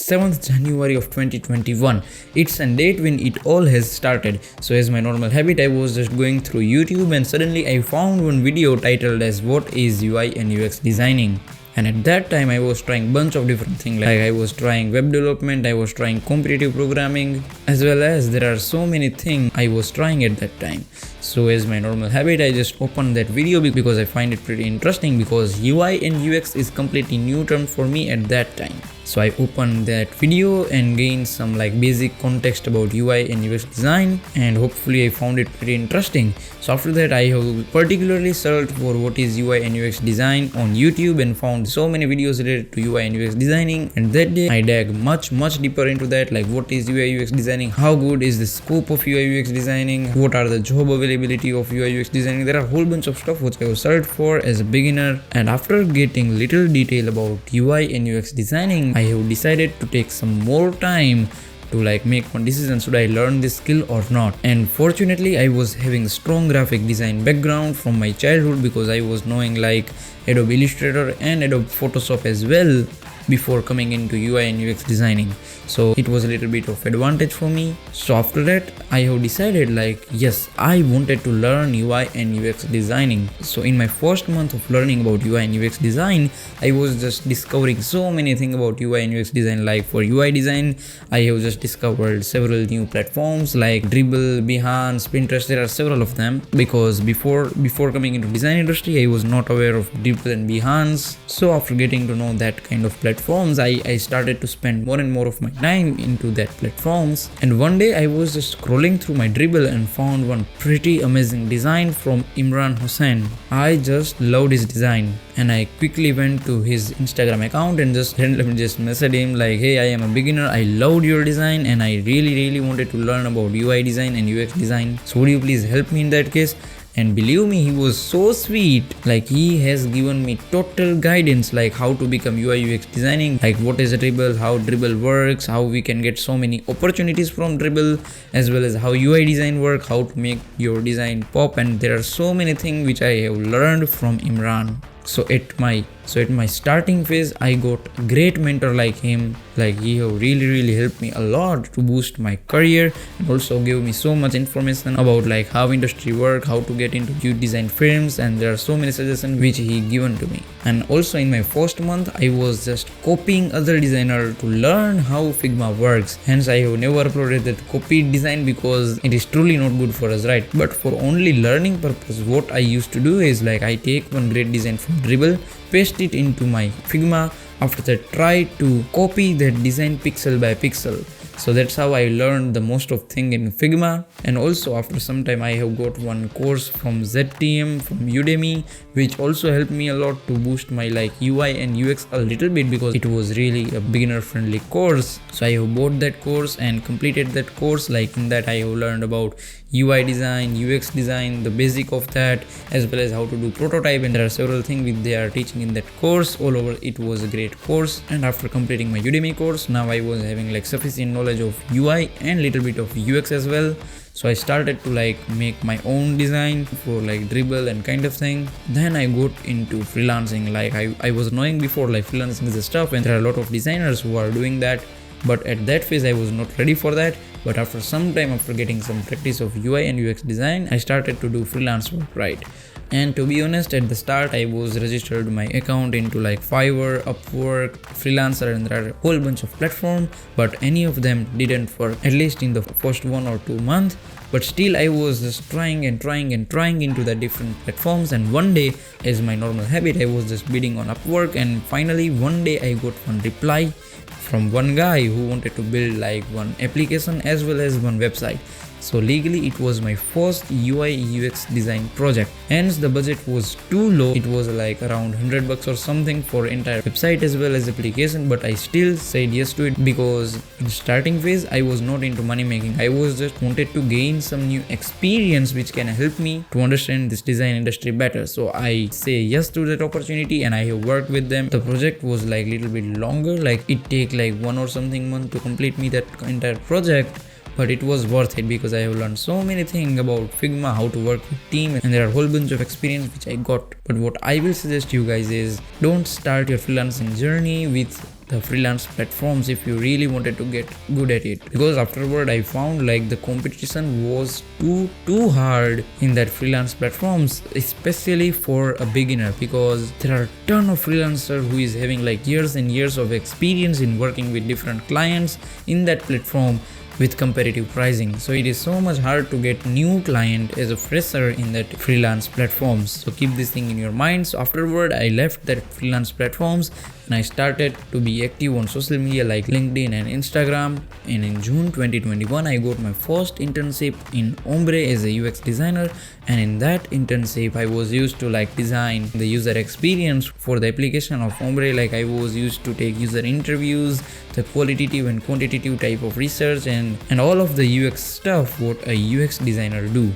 7th January of 2021. It's a date when it all has started. So as my normal habit, I was just going through YouTube and suddenly I found one video titled as "What is UI and UX designing?" And at that time I was trying bunch of different things, like I was trying web development, I was trying competitive programming, as well as there are so many things I was trying at that time. So as my normal habit, I just opened that video because I find it pretty interesting, because UI and UX is completely new term for me at that time. So I opened that video and gained some like basic context about UI and UX design, and hopefully I found it pretty interesting. So after that, I have particularly searched for what is UI and UX design on YouTube and found so many videos related to UI and UX designing. And that day I dug much deeper into that, like what is UI UX designing, how good is the scope of UI UX designing, what are the job availability of UI UX designing. There are a whole bunch of stuff which I was searched for as a beginner. And after getting little detail about UI and UX designing, I have decided to take some more time to like make one decision, should I learn this skill or not. And fortunately I was having a strong graphic design background from my childhood, because I was knowing like Adobe Illustrator and Adobe Photoshop as well before coming into UI and UX designing. So it was a little bit of advantage for me. So after that I have decided like yes, I wanted to learn UI and UX designing. So in my first month of learning about UI and UX design, I was just discovering so many things about UI and UX design. Like for UI design, I have just discovered several new platforms like Dribble, Behance, Pinterest. There are several of them, because before coming into design industry I was not aware of Dribble and Behance. So after getting to know that kind of platforms, I started to spend more and more of my time into that platforms. And one day I was just scrolling through my Dribble and found one pretty amazing design from Imran Hussain. I just loved his design, and I quickly went to his Instagram account and just messaged him like, hey, I am a beginner, I loved your design and I really wanted to learn about UI design and UX design, so would you please help me in that case? And believe me, he was so sweet. Like he has given me total guidance, like how to become UI UX designing, like what is Dribble, how Dribble works, how we can get so many opportunities from Dribble, as well as how UI design work, how to make your design pop. And there are so many things which I have learned from Imran. So at my starting phase, I got a great mentor like him. Like he have really helped me a lot to boost my career, and also gave me so much information about like how industry work, how to get into new design firms, and there are so many suggestions which he given to me. And also in my first month, I was just copying other designer to learn how Figma works. Hence I have never uploaded that copied design, because it is truly not good for us, right? But for only learning purpose, what I used to do is like I take one great design from Dribble, paste it into my Figma. After that, try to copy that design pixel by pixel. So that's how I learned the most of thing in Figma. And also after some time, I have got one course from ZTM from Udemy, which also helped me a lot to boost my like UI and UX a little bit, because it was really a beginner friendly course. So I have bought that course and completed that course. Like in that I have learned about UI design, UX design, the basic of that, as well as how to do prototype. And there are several things which they are teaching in that course. All over, it was a great course. And after completing my Udemy course, now I was having like sufficient knowledge of UI and little bit of UX as well. So I started to like make my own design for like Dribble and kind of thing. Then I got into freelancing. Like I was knowing before like freelancing is a stuff, and there are a lot of designers who are doing that. But at that phase I was not ready for that. But after some time, after getting some practice of UI and UX design, I started to do freelance work, right? And to be honest, at the start I was registered my account into like Fiverr, Upwork, Freelancer, and there are a whole bunch of platforms, but any of them didn't work, at least in the first 1 or 2 months. But still I was just trying into the different platforms. And one day, as my normal habit, I was just bidding on Upwork, and finally one day I got one reply from one guy who wanted to build like one application as well as one website. So legally it was my first UI UX design project. Hence the budget was too low. It was like around $100 or something for entire website as well as application. But I still said yes to it, because in starting phase I was not into money making. I was just wanted to gain some new experience which can help me to understand this design industry better. So I say yes to that opportunity, and I have worked with them. The project was like little bit longer, like it take like 1 or something month to complete me that entire project. But it was worth it, because I have learned so many things about Figma, how to work with team, and there are a whole bunch of experience which I got. But what I will suggest you guys is, don't start your freelancing journey with the freelance platforms if you really wanted to get good at it, because afterward I found like the competition was too hard in that freelance platforms, especially for a beginner, because there are a ton of freelancer who is having like years and years of experience in working with different clients in that platform with competitive pricing. So it is so much hard to get new client as a fresher in that freelance platforms. So keep this thing in your mind. So afterward I left that freelance platforms and I started to be active on social media like LinkedIn and Instagram. And in June 2021 I got my first internship in Ombre as a UX designer, and in that internship I was used to like design the user experience for the application of Ombre. Like I was used to take user interviews, the qualitative and quantitative type of research, and all of the UX stuff what a UX designer do.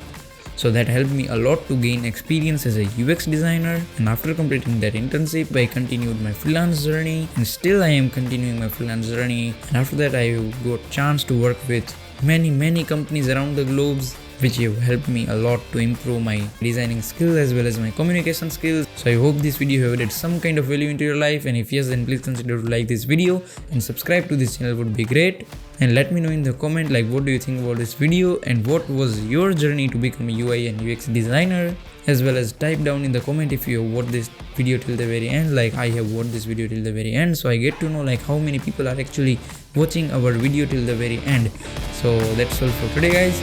So that helped me a lot to gain experience as a UX designer. And after completing that internship, I continued my freelance journey, and still I am continuing my freelance journey. And after that I got chance to work with many companies around the globe, which have helped me a lot to improve my designing skills as well as my communication skills. So I hope this video have added some kind of value into your life, and if yes, then please consider to like this video and subscribe to this channel would be great. And let me know in the comment like what do you think about this video and what was your journey to become a UI and UX designer, as well as type down in the comment if you have watched this video till the very end, like I have watched this video till the very end, so I get to know like how many people are actually watching our video till the very end. So that's all for today guys,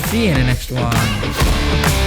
see you in the next one.